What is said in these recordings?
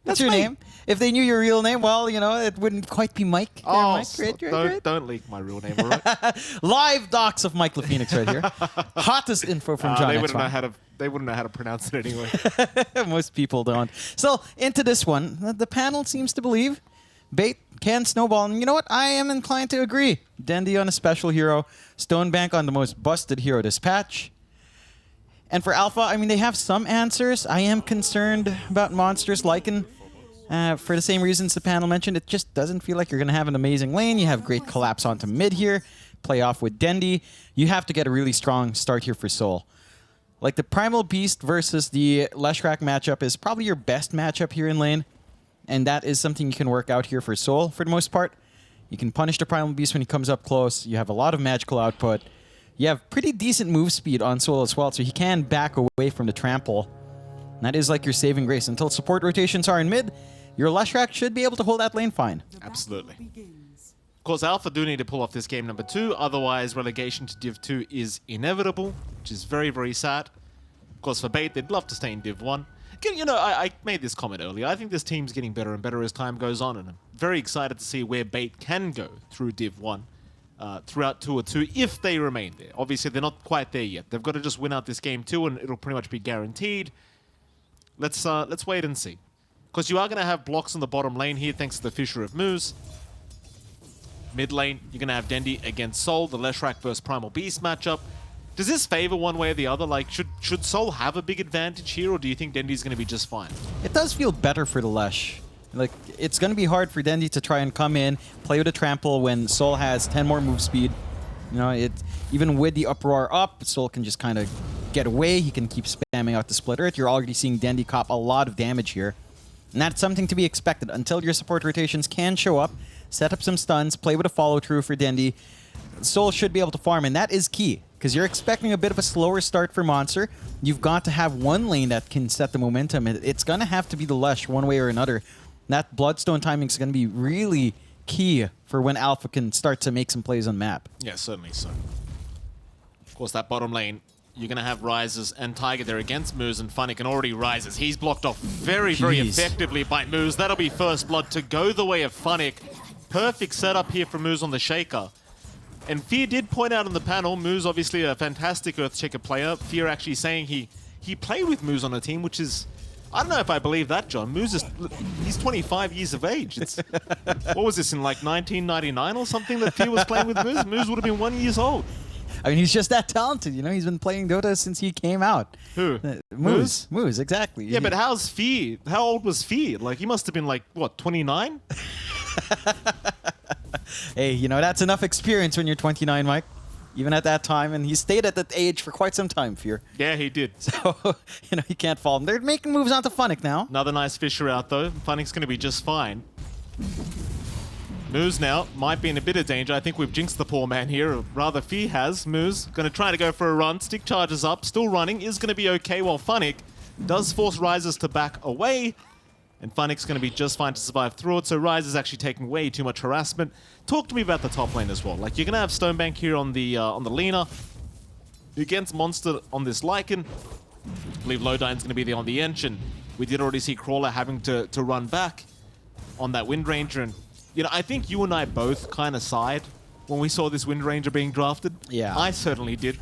That's your name. If they knew your real name, well, you know, it wouldn't quite be Mike. Oh, Mike. Great. Don't leak my real name, all right? Live docs of Mike LaPhoenix right here. Hottest info from John. They wouldn't know how to pronounce it anyway. Most people don't. So into this one, the panel seems to believe Bait can snowball, and you know what? I am inclined to agree. Dendy on a special hero, Stonebank on the most busted hero this patch. And for Alpha, I mean, they have some answers. I am concerned about monsters Lycan. For the same reasons the panel mentioned, it just doesn't feel like you're going to have an amazing lane. You have great collapse onto mid here, play off with Dendy. You have to get a really strong start here for Soul. Like the Primal Beast versus the Leshrac matchup is probably your best matchup here in lane. And that is something you can work out here for Soul for the most part. You can punish the Primal Beast when he comes up close. You have a lot of magical output. You have pretty decent move speed on Soul as well, so he can back away from the trample. And that is like your saving grace. Until support rotations are in mid, your Leshrac should be able to hold that lane fine. Absolutely. Of course, Alpha do need to pull off this game number 2, otherwise relegation to Div 2 is inevitable, which is very, very sad. Of course, for Bait, they'd love to stay in Div 1. You know, I made this comment earlier. I think this team's getting better and better as time goes on, and I'm very excited to see where Bait can go through Div 1 throughout Tour 2 if they remain there. Obviously, they're not quite there yet. They've got to just win out this game 2, and it'll pretty much be guaranteed. Let's wait and see. Because you are going to have blocks on the bottom lane here, thanks to the Fissure of Moose. Mid lane, you're going to have Dendy against Soul, the Leshrac versus Primal Beast matchup. Does this favor one way or the other? Like, should Soul have a big advantage here, or do you think Dendy's going to be just fine? It does feel better for the Lesh. Like, it's going to be hard for Dendy to try and come in, play with a trample when Soul has 10 more move speed. You know, even with the uproar up, Soul can just kind of get away. He can keep spamming out the splitter. You're already seeing Dendy cop a lot of damage here. And that's something to be expected until your support rotations can show up, set up some stuns, play with a follow-through for Dendy. Soul should be able to farm, and that is key. Because you're expecting a bit of a slower start for Monster. You've got to have one lane that can set the momentum. It's going to have to be the Lesh one way or another. That Bloodstone timing is going to be really key for when Alpha can start to make some plays on map. Yeah, certainly so. Of course, that bottom lane, you're going to have Rises and Tiger there against Moose, and Funnick, and already Rises. He's blocked off very, very effectively by Moose. That'll be first blood to go the way of Funnick. Perfect setup here for Moose on the Shaker. And Fear did point out on the panel, Moose obviously a fantastic Earthshaker player. Fear actually saying he played with Moose on a team, which is, I don't know if I believe that, John. Moose is, he's 25 years of age. It's, what was this, in like 1999 or something that Fear was playing with Moose? Moose would have been 1 year old. I mean, he's just that talented, you know? He's been playing Dota since he came out. Who? Moose, exactly. Yeah, but how's Fear? How old was Fear? Like, he must have been like, what, 29? Hey, you know, that's enough experience when you're 29, Mike. Even at that time, and he stayed at that age for quite some time, Fear. Yeah, he did. So, you know, he can't fall. They're making moves onto Funnick now. Another nice Fissure out, though. Funnick's going to be just fine. Moose now might be in a bit of danger. I think we've jinxed the poor man here, or rather Fear has. Moose going to try to go for a run. Stick charges up, still running, is going to be okay, while Funnick does force Rises to back away. And Funnick's going to be just fine to survive through it, so Rise is actually taking way too much harassment. Talk to me about the top lane as well. Like, you're going to have Stonebank here on the Lina. Against Monster on this Lycan. I believe Lowdine's going to be there on the Ench, and we did already see Crawler having to run back on that Wind Ranger. And, you know, I think you and I both kind of sighed when we saw this Wind Ranger being drafted. Yeah. I certainly did,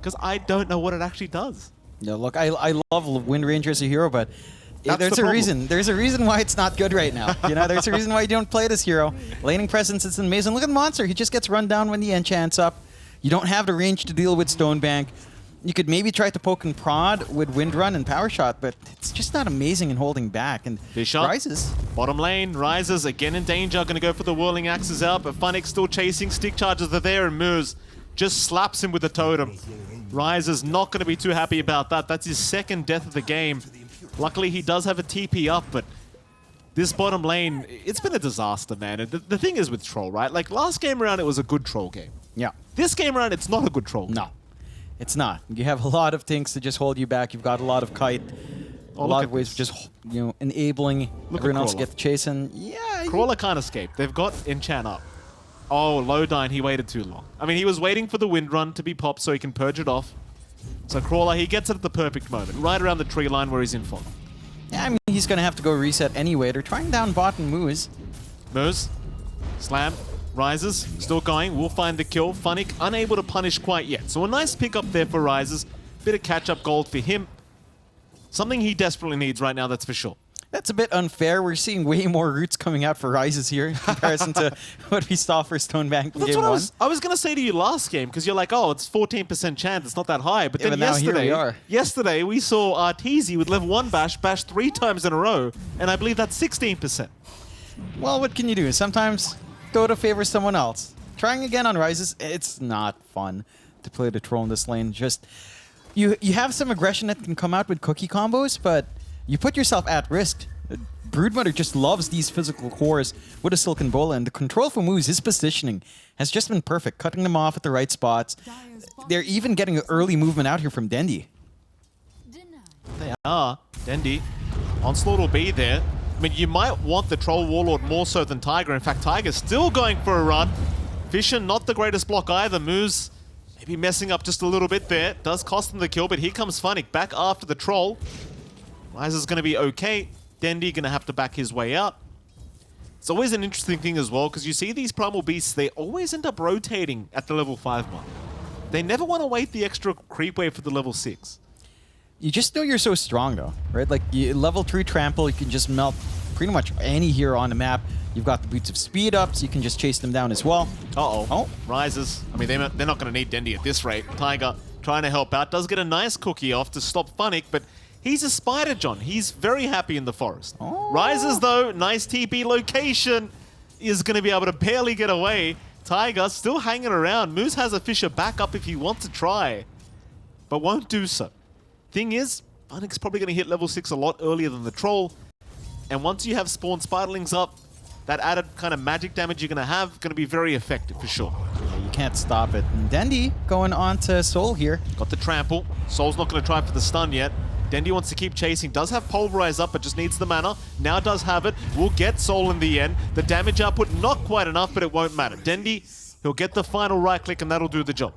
because I don't know what it actually does. Yeah, look, I love Wind Ranger as a hero, but there's a reason. There's a reason why it's not good right now. You know, there's a reason why you don't play this hero. Laning presence is amazing. Look at Monster. He just gets run down when the enchant's up. You don't have the range to deal with Stonebank. You could maybe try to poke and prod with Wind Run and Power Shot, but it's just not amazing in holding back. And Rises. Bottom lane, Rises again in danger. Going to go for the Whirling Axes out, but Funnick still chasing. Stick charges are there, and Moose just slaps him with the totem. Rises not going to be too happy about that. That's his second death of the game. Luckily, he does have a TP up, but this bottom lane, it's been a disaster, man. And the thing is with Troll, right? Like, last game around, it was a good Troll game. Yeah. This game around, it's not a good Troll game. No, it's not. You have a lot of things to just hold you back. You've got a lot of kite, a lot of ways of just, you know, enabling everyone else to get the chase. And yeah, Crawler can't escape. They've got enchant up. Oh, Lowdine, he waited too long. I mean, he was waiting for the Wind Run to be popped so he can purge it off. So Crawler, he gets it at the perfect moment, right around the tree line where he's in fog. Yeah, I mean, he's going to have to go reset anyway. They're trying down bot and Moose. Moose, slam, rises, still going, will find the kill. Funnick unable to punish quite yet. So a nice pick up there for Rises. Bit of catch-up gold for him. Something he desperately needs right now, that's for sure. That's a bit unfair. We're seeing way more roots coming out for Rises here in comparison to what we saw for Stonebank in That's game what one. I was going to say to you last game, because you're like, oh, it's 14% chance, it's not that high. But Yeah, then but now here we are. yesterday we saw Arteezy with level 1 bash 3 times in a row, and I believe that's 16%. Well, what can you do? Sometimes Dota favors someone else. Trying again on Rises, it's not fun to play the troll in this lane. Just you have some aggression that can come out with cookie combos, but you put yourself at risk. Broodmother just loves these physical cores with a Silken Bola, and the control from Moose, his positioning, has just been perfect, cutting them off at the right spots. They're even getting an early movement out here from Dendi. They are. Dendi. Onslaught will be there. I mean, you might want the Troll Warlord more so than Tiger. In fact, Tiger's still going for a run. Fisher, not the greatest block either. Moose maybe messing up just a little bit there. Does cost them the kill, but here comes Funnick back after the Troll. Rise is going to be okay. Dendi going to have to back his way out. It's always an interesting thing as well, because you see these Primal Beasts, they always end up rotating at the level 5 mark. They never want to wait the extra creep wave for the level 6. You just know you're so strong, though, right? Like, level 3 trample, you can just melt pretty much any hero on the map. You've got the Boots of Speed up, so you can just chase them down as well. Uh-oh. Oh. Rises. I mean, they're not going to need Dendi at this rate. Tiger trying to help out. Does get a nice cookie off to stop Funnick, but he's a Spider John. He's very happy in the forest. Oh. Rises, though, nice TP location, is going to be able to barely get away. Tiger still hanging around. Moose has a Fisher back up if he wants to try, but won't do so. Thing is, Funnick's probably going to hit level 6 a lot earlier than the Troll, and once you have Spawn Spiderlings up, that added kind of magic damage you're going to be very effective for sure. Yeah, you can't stop it. And Dendi going on to Soul here. Got the trample. Soul's not going to try for the stun yet. Dendi wants to keep chasing. Does have Pulverize up, but just needs the mana. Now does have it. Will get Soul in the end. The damage output, not quite enough, but it won't matter. Dendi, he'll get the final right click, and that'll do the job.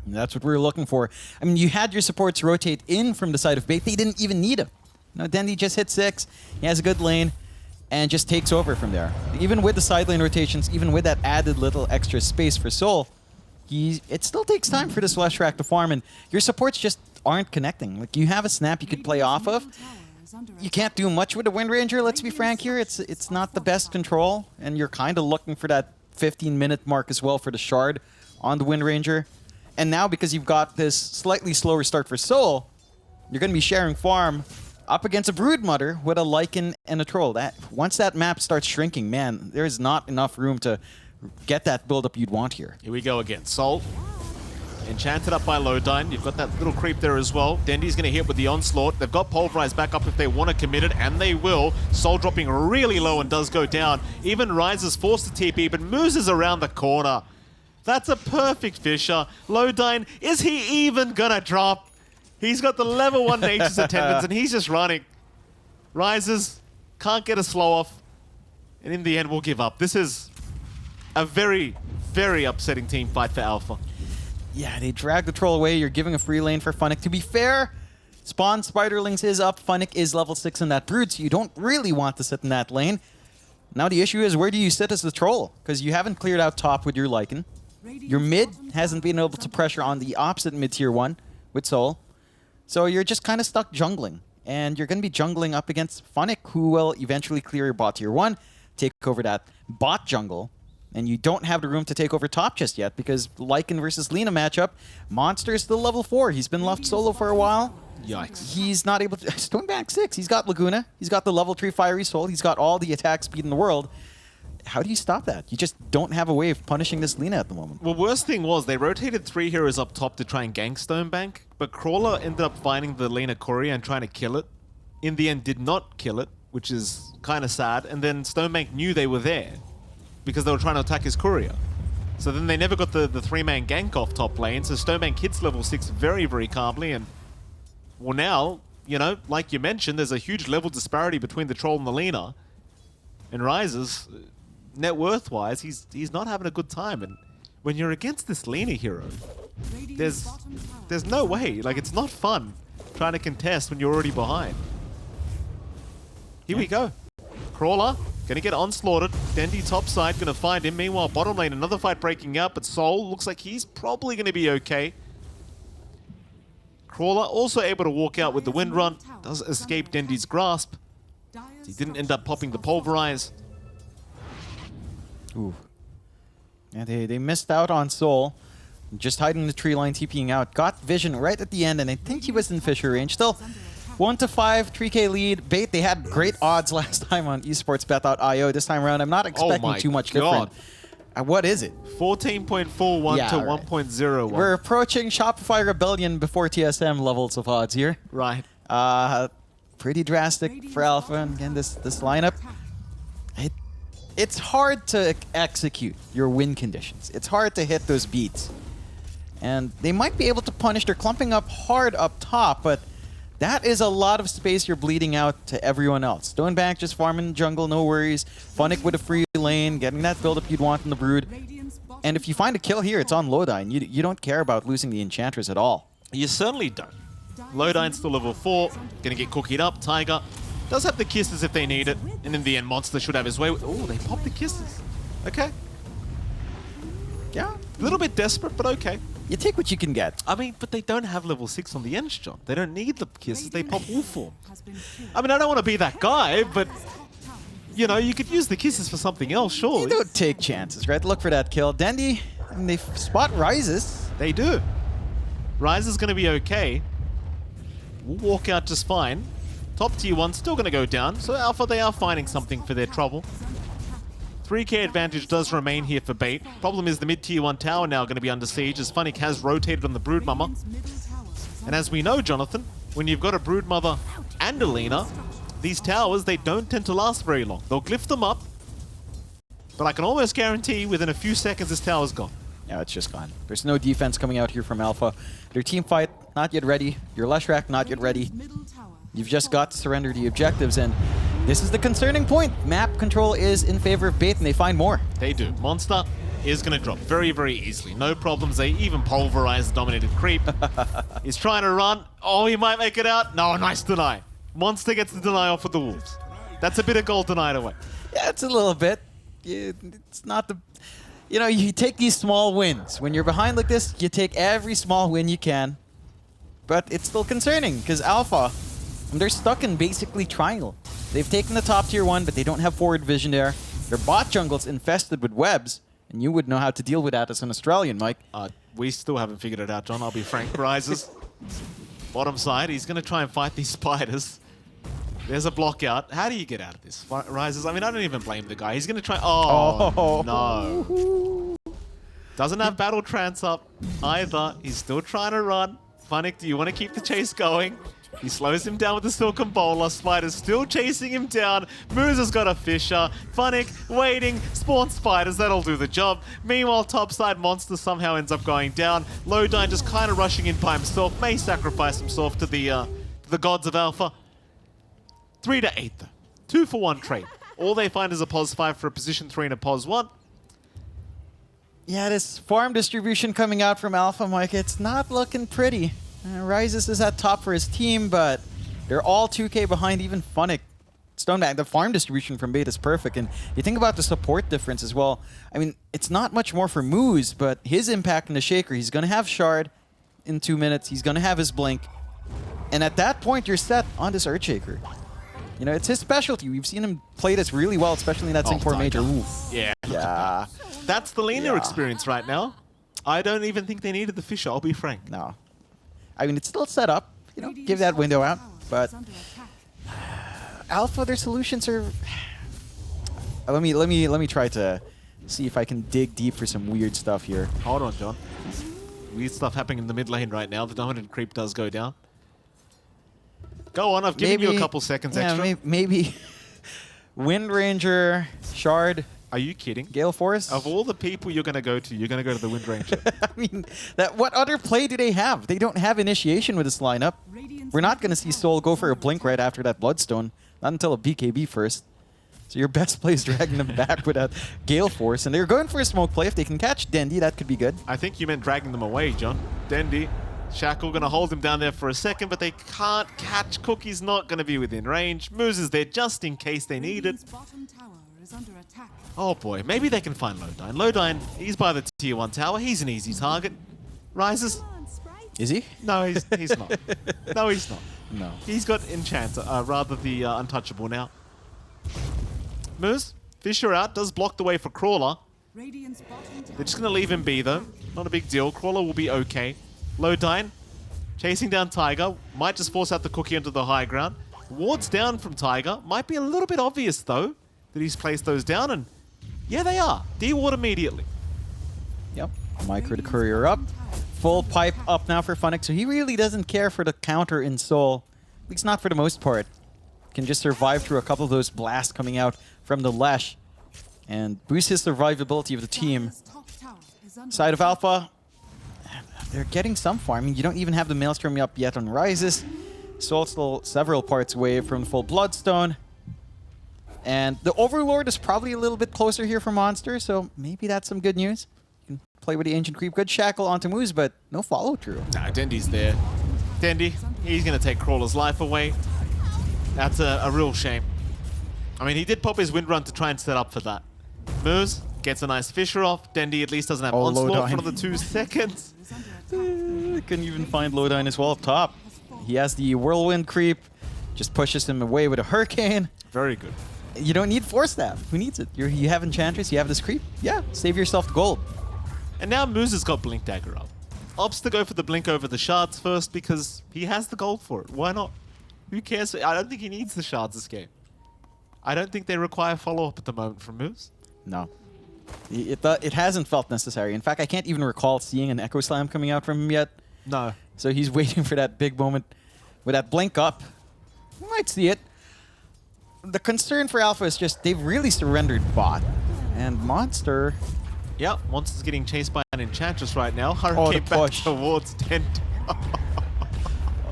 And that's what we were looking for. I mean, you had your supports rotate in from the side of Bait. They didn't even need him. No, Dendi just hit 6. He has a good lane and just takes over from there. Even with the side lane rotations, even with that added little extra space for Soul, it still takes time for this Flash Rack to farm, and your supports just aren't connecting. Like, you have a snap you could play off of. You can't do much with the Wind Ranger, let's be frank here. It's not the best control, and you're kind of looking for that 15-minute mark as well for the Shard on the Wind Ranger. And now, because you've got this slightly slower start for Soul, you're going to be sharing farm up against a Broodmother with a Lycan and a Troll. Once that map starts shrinking, man, there's not enough room to get that build-up you'd want here. Here we go again. Soul. Enchanted up by Lodine. You've got that little creep there as well. Dendi's going to hit with the Onslaught. They've got Pulverize back up if they want to commit it, and they will. Soul dropping really low and does go down. Even Rise is forced to TP, but Moose is around the corner. That's a perfect Fisher. Lodine, is he even going to drop? He's got the level 1 Nature's Attendance, and he's just running. Rises, can't get a slow off, and in the end, we'll give up. This is a very, very upsetting team fight for Alpha. Yeah, they drag the Troll away. You're giving a free lane for Funnick. To be fair, Spawn Spiderlings is up. Funnick is level 6 in that Brood, so you don't really want to sit in that lane. Now the issue is, where do you sit as the Troll? Because you haven't cleared out top with your Lycan. Your mid hasn't been able to pressure on the opposite mid-tier 1 with Soul. So you're just kind of stuck jungling. And you're going to be jungling up against Funnick, who will eventually clear your bot tier 1, take over that bot jungle. And you don't have the room to take over top just yet, because Lycan versus Lina matchup, Monster is still level 4. He's been left solo for a while. Yikes. He's not able to... Stonebank 6. He's got Laguna. He's got the level 3 Fiery Soul. He's got all the attack speed in the world. How do you stop that? You just don't have a way of punishing this Lina at the moment. Well, worst thing was they rotated 3 heroes up top to try and gank Stonebank, but Crawler ended up finding the Lina Courier and trying to kill it. In the end, did not kill it, which is kind of sad. And then Stonebank knew they were there because they were trying to attack his Courier. So then they never got the 3-man gank off top lane, so Stonebank hits level 6 very, very calmly. And, well, now, you know, like you mentioned, there's a huge level disparity between the Troll and the Lina. And Rises, net worth-wise, he's not having a good time. And when you're against this Lina hero, there's no way. Like, it's not fun trying to contest when you're already behind. Here we go. Crawler, gonna get onslaughted. Dendi top side, gonna find him. Meanwhile, bottom lane, another fight breaking out, but Soul looks like he's probably gonna be okay. Crawler also able to walk out with the wind run. Does escape Dendi's grasp. He didn't end up popping the pulverize. Ooh. Yeah, they missed out on Soul. Just hiding in the tree line, TPing out. Got vision right at the end, and I think he was in Fisher range. Still, 1-5, 3K lead. Bait, they had great odds last time on esportsbet.io. This time around, I'm not expecting too much different. What is it? 14.41 to 1.01. We're approaching Shopify Rebellion before TSM levels of odds here. Right. Pretty drastic for Alpha. And again, this lineup, it's hard to execute your win conditions. It's hard to hit those beats. And they might be able to punish. They're clumping up hard up top, but that is a lot of space you're bleeding out to everyone else. Stonebank just farming jungle, no worries. Funnick with a free lane, getting that build-up you'd want in the Brood. And if you find a kill here, it's on Lodine. You don't care about losing the Enchantress at all. You certainly don't. Lodine's still level 4, gonna get cookied up. Tiger does have the kisses if they need it, and in the end, Monster should have his way. Oh, they popped the kisses. Okay. Yeah. A little bit desperate, but okay. You take what you can get. I mean, but they don't have level 6 on the Ents, John. They don't need the kisses, they pop all form. I mean, I don't want to be that guy, but, you know, you could use the kisses for something else, surely. You don't take chances, right? Look for that kill. Dendi, I mean, they spot Rises. They do. Rise is going to be okay. We'll walk out just fine. Top tier 1 still going to go down, so Alpha, they are finding something for their trouble. 3K advantage does remain here for Bait. Problem is the mid-tier 1 tower now going to be under siege as Funnick has rotated on the Broodmother. And as we know, Jonathan, when you've got a Broodmother and a Lina, these towers, they don't tend to last very long. They'll glyph them up, but I can almost guarantee within a few seconds this tower's gone. Yeah, it's just gone. There's no defense coming out here from Alpha. Their team fight, not yet ready. Your Leshrac, not yet ready. You've just got to surrender the objectives, and this is the concerning point. Map control is in favor of Bait, and they find more. They do. Monster is going to drop very, very easily. No problems. They even pulverize the dominated creep. He's trying to run. Oh, he might make it out. No, nice deny. Monster gets the deny off with the Wolves. That's a bit of gold denied away. Yeah, it's a little bit. It's not the... You know, you take these small wins. When you're behind like this, you take every small win you can. But it's still concerning, because Alpha, they're stuck in basically triangle. They've taken the top tier 1, but they don't have forward vision there. Their bot jungle's infested with webs, and you would know how to deal with that as an Australian, Mike. We still haven't figured it out, John. I'll be frank. Rises. Bottom side. He's going to try and fight these spiders. There's a block out. How do you get out of this? Rises. I mean, I don't even blame the guy. He's going to try... Oh, no. Doesn't have battle trance up either. He's still trying to run. Funnick, do you want to keep the chase going? He slows him down with the Silken Bowler. Spider's still chasing him down. Moose has got a Fisher. Funnick waiting. Spawn Spiders. That'll do the job. Meanwhile, topside Monster somehow ends up going down. Lodine just kind of rushing in by himself. May sacrifice himself to the gods of Alpha. 3 to 8 though. 2-for-1 trade. All they find is a pos 5 for a position 3 and a pos 1. Yeah, this farm distribution coming out from Alpha, Mike, it's not looking pretty. Rises is at top for his team, but they're all 2K behind, even Funnick. Stonebank, the farm distribution from Bait is perfect, and you think about the support difference as well. I mean, it's not much more for Moose, but his impact in the Shaker, he's going to have Shard in 2 minutes, he's going to have his Blink, and at that point, you're set on this Earthshaker. You know, it's his specialty. We've seen him play this really well, especially in that Singapore Major. Ooh. Yeah. Yeah. That's the Lina experience right now. I don't even think they needed the Fisher, I'll be frank. No. I mean, it's still set up. You know, give that window out. But Alpha, their solutions are... Let me try to see if I can dig deep for some weird stuff here. Hold on, John. Weird stuff happening in the mid lane right now. The dominant creep does go down. Go on, I've given you a couple seconds extra. Maybe Wind Ranger, Shard. Are you kidding? Gale Force? Of all the people you're going to go to the Wind Ranger. I mean, what other play do they have? They don't have initiation with this lineup. We're not going to see Soul go for a blink right after that Bloodstone. Not until a BKB first. So your best play is dragging them back with a Gale Force. And they're going for a smoke play. If they can catch Dendi, that could be good. I think you meant dragging them away, John. Dendi Shackle going to hold him down there for a second, but they can't catch. Cookie's not going to be within range. Moose is there just in case they need it. Oh boy, maybe they can find Lodine. Lodine, he's by the tier 1 tower. He's an easy target. Rises. Is he? No, he's not. No, he's not. No. He's got Enchanter, rather the Untouchable now. Moose, Fisher out, does block the way for Crawler. They're just going to leave him be though. Not a big deal. Crawler will be okay. Lodine, chasing down Tiger. Might just force out the Cookie onto the high ground. Wards down from Tiger. Might be a little bit obvious though that he's placed those down, and yeah, they are. D-Ward immediately. Yep. Micro to Courier up. Full pipe up now for Funnick, so he really doesn't care for the counter in Soul. At least not for the most part. Can just survive through a couple of those blasts coming out from the Lash and boost his survivability of the team. Side of Alpha, they're getting some farming. You don't even have the Maelstrom up yet on Rises. Soul still several parts away from the full Bloodstone. And the Overlord is probably a little bit closer here for Monster, so maybe that's some good news. You can play with the Ancient Creep. Good shackle onto Moose, but no follow-through. Nah, Dendy's there. Dendy, he's going to take Crawler's life away. That's a real shame. I mean, he did pop his Wind Run to try and set up for that. Moose gets a nice Fisher off. Dendy at least doesn't have Onslaught for another 2 seconds. Couldn't even find Lodine as well up top. He has the Whirlwind Creep. Just pushes him away with a Hurricane. Very good. You don't need Force Staff. Who needs it? You have Enchantress, you have this Creep. Yeah, save yourself the gold. And now Moose has got Blink Dagger up. Opts to go for the Blink over the Shards first because he has the gold for it. Why not? Who cares? I don't think he needs the Shards this game. I don't think they require follow-up at the moment from Moose. No. It hasn't felt necessary. In fact, I can't even recall seeing an Echo Slam coming out from him yet. No. So he's waiting for that big moment with that Blink up. You might see it. The concern for Alpha is just they've really surrendered bot. And Monster... Yep, Monster's getting chased by an Enchantress right now. Hurricane back towards Dendy.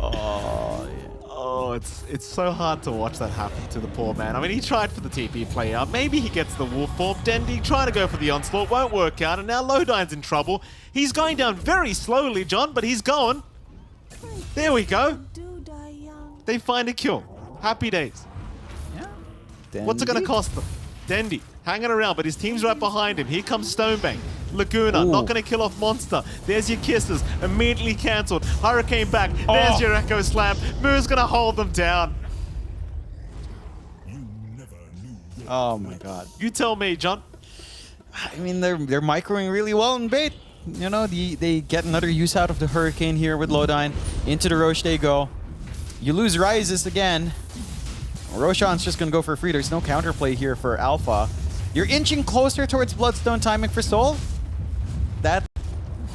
Oh, yeah. Oh, it's so hard to watch that happen to the poor man. I mean, he tried for the TP play out. Maybe he gets the Wolf form. Dendy trying to go for the Onslaught. Won't work out. And now Lodine's in trouble. He's going down very slowly, John, but he's going. There we go. They find a kill. Happy days. Yeah. What's it going to cost them? Dendy hanging around, but his team's right behind him. Here comes Stonebank. Laguna, not going to kill off Monster. There's your kisses. Immediately cancelled. Hurricane back. There's your Echo Slam. Moo's going to hold them down. Oh my god. You tell me, John. I mean, they're microing really well in bait. You know, they get another use out of the Hurricane here with Lodine. Into the Roche they go. You lose Rises again. Roshan's just going to go for free. There's no counterplay here for Alpha. You're inching closer towards Bloodstone timing for Soul. That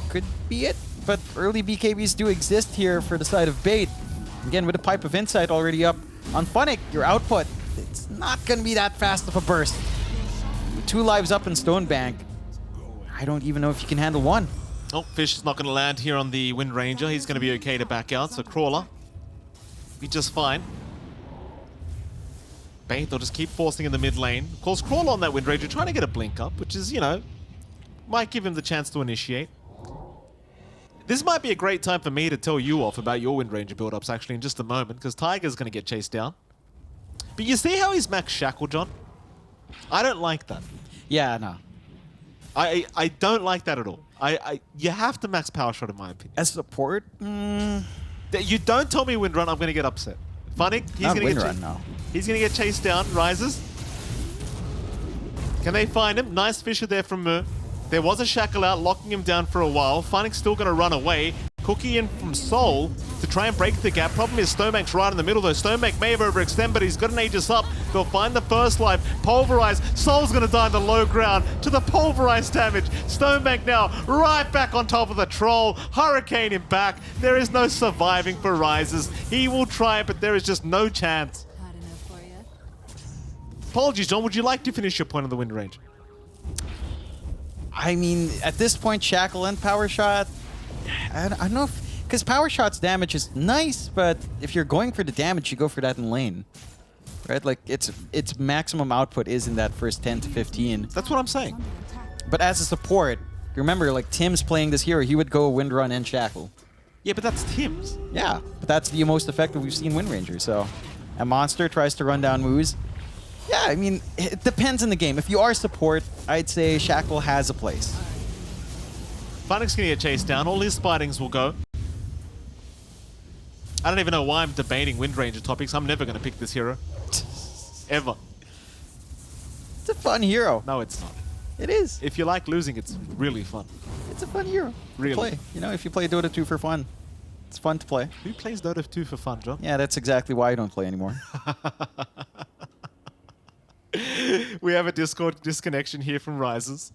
could be it. But early BKBs do exist here for the side of Bait. Again, with a Pipe of Insight already up on Funnick, your output, it's not going to be that fast of a burst. 2 lives up in Stonebank. I don't even know if you can handle 1. Oh, Fish is not going to land here on the Wind Ranger. He's going to be okay to back out. So Crawler, be just fine. Bait, they'll just keep forcing in the mid lane. Of course, Crawler on that Wind Ranger, trying to get a blink up, which is, you know, might give him the chance to initiate. This might be a great time for me to tell you off about your Wind Ranger build-ups, actually, in just a moment, because Tiger's going to get chased down. But you see how he's max Shackle, John? I don't like that. Yeah, no. I don't like that at all. You have to max Power Shot, in my opinion. As support? You don't tell me Wind Run, I'm going to get upset. Funnick, he's going to get chased. No. He's going to get chased down. Rises. Can they find him? Nice Fisher there from Mu. There was a Shackle out, locking him down for a while. Funnick's still going to run away. Cookie in from Soul to try and break the gap. Problem is Stonebank's right in the middle though. Stonebank may have overextended, but he's got an Aegis up. They'll find the first life. Pulverize. Soul's going to die in the low ground to the Pulverize damage. Stonebank now right back on top of the Troll. Hurricane him back. There is no surviving for Rises. He will try it, but there is just no chance. Apologies, John. Would you like to finish your point on the Wind Range? I mean, at this point, Shackle and Power Shot, I don't know if... Because Power Shot's damage is nice, but if you're going for the damage, you go for that in lane. Right? Like, its maximum output is in that first 10 to 15. That's what I'm saying. But as a support, remember, like, Tim's playing this hero, he would go Wind Run and Shackle. Yeah, but that's Tim's. Yeah, but that's the most effective we've seen Wind Ranger. So, a monster tries to run down Moose. Yeah, I mean, it depends on the game. If you are support, I'd say Shackle has a place. Funnick's gonna get chased down. All his spidings will go. I don't even know why I'm debating Wind Ranger topics. I'm never gonna pick this hero. Ever. It's a fun hero. No, it's not. It is. If you like losing, it's really fun. It's a fun hero. Really? To play. You know, if you play Dota 2 for fun, it's fun to play. Who plays Dota 2 for fun, John? Yeah, that's exactly why I don't play anymore. We have a Discord disconnection here from Rises.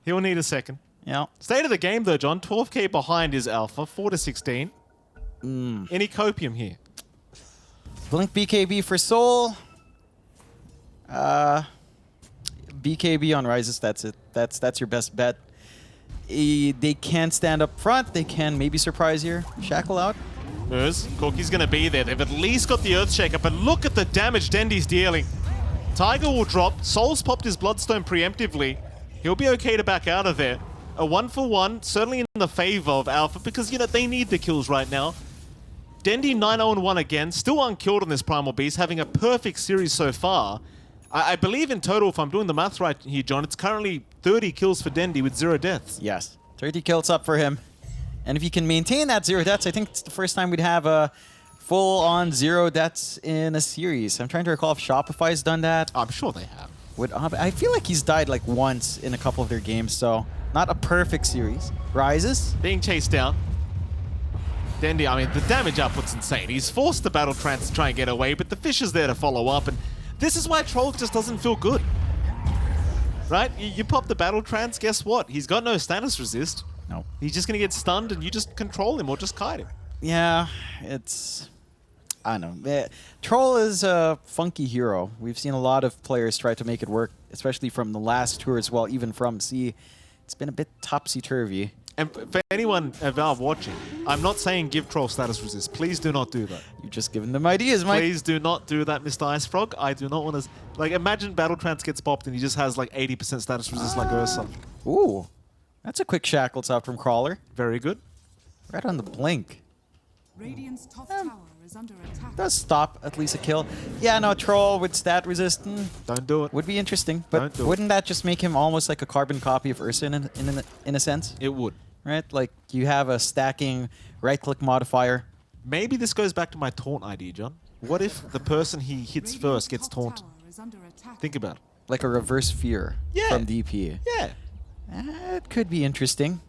He'll need a second. Yeah. State of the game, though, John. 12k behind is Alpha, 4-16. Any copium here? Blink BKB for Soul. BKB on Rises, that's it. That's your best bet. They can stand up front. They can maybe surprise here. Shackle out. Moose, Corky's going to be there. They've at least got the Earthshaker, but look at the damage Dendy's dealing. Tiger will drop. Soul's popped his Bloodstone preemptively. He'll be okay to back out of there. A 1-for-1, certainly in the favor of Alpha, because, you know, they need the kills right now. Dendy 9-0-1 again, still unkilled on this Primal Beast, having a perfect series so far. I believe in total, if I'm doing the math right here, John, it's currently 30 kills for Dendy with 0 deaths. Yes. 30 kills up for him. And if he can maintain that 0 deaths, I think it's the first time we'd have a full-on 0 deaths in a series. I'm trying to recall if Shopify's done that. I'm sure they have. I feel like he's died like once in a couple of their games, so not a perfect series. Rises. Being chased down. Dendy, I mean, the damage output's insane. He's forced the Battle Trance to try and get away, but the fish is there to follow up, and this is why Troll just doesn't feel good. Right? You pop the Battle Trance, guess what? He's got no status resist. No. He's just going to get stunned, and you just control him or just kite him. Yeah, it's... I don't know. Troll is a funky hero. We've seen a lot of players try to make it work, especially from the last tour as well, even from C. It's been a bit topsy-turvy. And for anyone at Valve watching, I'm not saying give Troll status resist. Please do not do that. You've just given them ideas, Mike. Please do not do that, Mr. Ice Frog. I do not want to... Like, imagine Battle Trance gets popped and he just has like 80% status resist like Ursa. Ooh. That's a quick Shackles out from Crawler. Very good. Right on the blink. Radiant's top tower is under attack. Does stop at least a kill. Yeah, no, Troll with stat resist Don't do it. would be interesting, but Don't do it. wouldn't that just make him almost like a carbon copy of Ursa in a sense? It would. Right? Like you have a stacking right-click modifier. Maybe this goes back to my taunt idea, John. What if the person he hits first gets taunted? Think about it. Like a reverse fear from DP. Yeah. It could be interesting.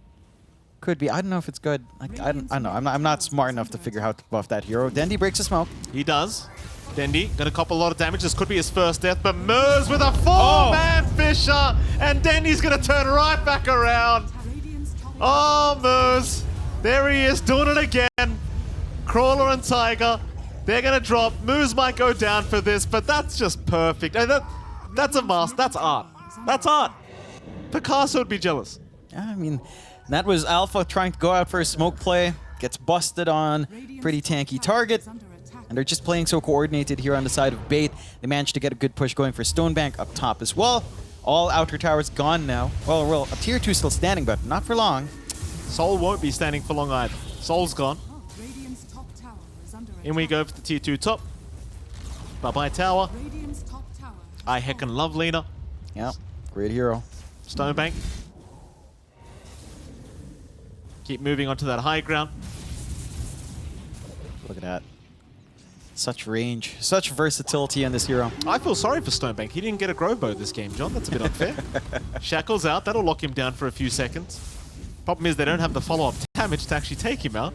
Could be. I don't know if it's good. Like, I don't know. I'm not smart enough to figure out how to buff that hero. Dendy breaks the smoke. He does. Dendy gonna cop a lot of damage. This could be his first death, but Mers with a 4-man Fisher, and Dendy's gonna turn right back around. Oh, Mers. There he is, doing it again. Crawler and Tiger. They're gonna drop. Moose might go down for this, but that's just perfect. And that's a mask. That's art. That's art. Picasso would be jealous. Yeah, I mean, that was Alpha trying to go out for a smoke play. Gets busted on pretty tanky target. And they're just playing so coordinated here on the side of Bait. They managed to get a good push going for Stonebank up top as well. All outer towers gone now. Well, a tier 2 still standing, but not for long. Soul won't be standing for long either. Soul's gone. In we go for the tier 2 top. Bye-bye tower. I heckin' love Lena. Yeah, great hero. Stonebank. Keep moving onto that high ground. Look at that. Such range, such versatility in this hero. I feel sorry for Stonebank. He didn't get a Grove Bow this game, John. That's a bit unfair. Shackles out. That'll lock him down for a few seconds. Problem is they don't have the follow-up damage to actually take him out.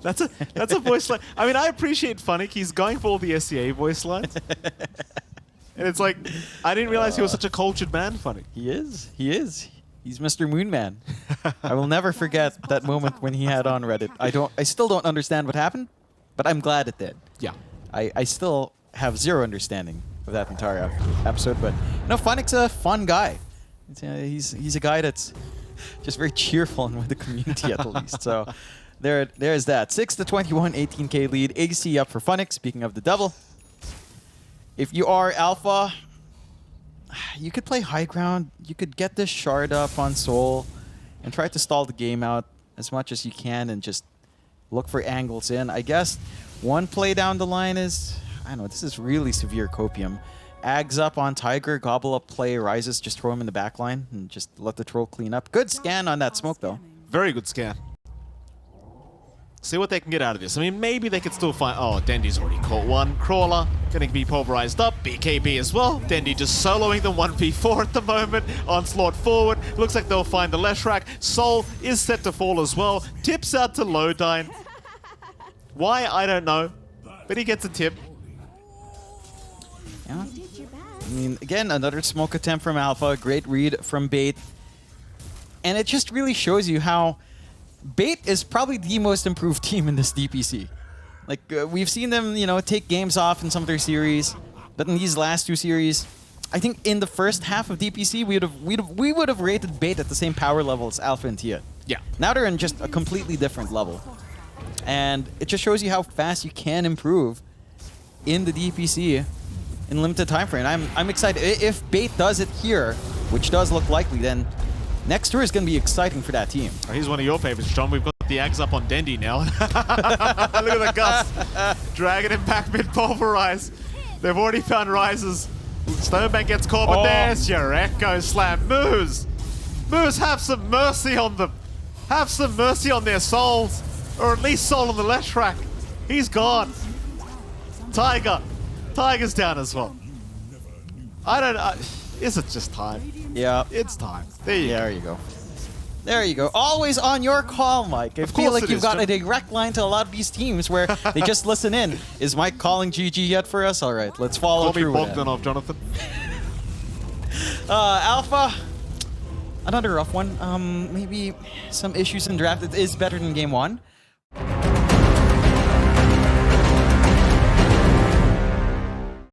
That's a voice line. I mean, I appreciate Funnick. He's going for all the SCA voice lines. And it's like, I didn't realize he was such a cultured man, Funnick. He is. He is. He's Mr. Moonman. I will never forget that moment when he had on Reddit. I still don't understand what happened, but I'm glad it did. Yeah. I still have zero understanding of that entire episode, but no, Funnick's a fun guy. He's a guy that's just very cheerful and with the community at least. So there's that. 6-21, 18k lead. AC up for Funnick, speaking of the double. If you are Alpha, you could play high ground. You could get this shard up on Soul and try to stall the game out as much as you can and just look for angles in. I guess one play down the line is, I don't know, this is really severe copium. Ags up on Tiger, gobble up play, rises, just throw him in the back line and just let the troll clean up. Good scan on that smoke though. Very good scan. See what they can get out of this. I mean, maybe they could still find... Oh, Dendy's already caught one. Crawler going to be pulverized up. BKB as well. Dendy just soloing the 1v4 at the moment. Onslaught forward. Looks like they'll find the Leshrac. Soul is set to fall as well. Tips out to Lowdine. Why? I don't know. But he gets a tip. Yeah. I mean, again, another smoke attempt from Alpha. Great read from Bait. And it just really shows you how Bait is probably the most improved team in this DPC. Like, we've seen them, you know, take games off in some of their series, but in these last two series, I think in the first half of DPC, we would have rated Bait at the same power level as Alpha and Thiuth. Yeah. Now they're in just a completely different level. And it just shows you how fast you can improve in the DPC in limited time frame. I'm excited. If Bait does it here, which does look likely, then next tour is going to be exciting for that team. Oh, here's one of your favorites, John. We've got the Ags up on Dendy now. Look at the Gus. Dragging him back mid-pulverize. They've already found rises. Stonebank gets caught, but there's your Echo Slam. Moose! Moose, have some mercy on them. Have some mercy on their souls. Or at least Soul on the Leshrac. He's gone. Tiger. Tiger's down as well. I don't know. Is it just time? Yeah. It's time. There you go. There you go. There you go. Always on your call, Mike. I feel like you've got a direct line to a lot of these teams where they just listen in. Is Mike calling GG yet for us? All right, let's follow through with it. Call me Bogdanov, Jonathan. Alpha, another rough one. Maybe some issues in draft. It is better than game one.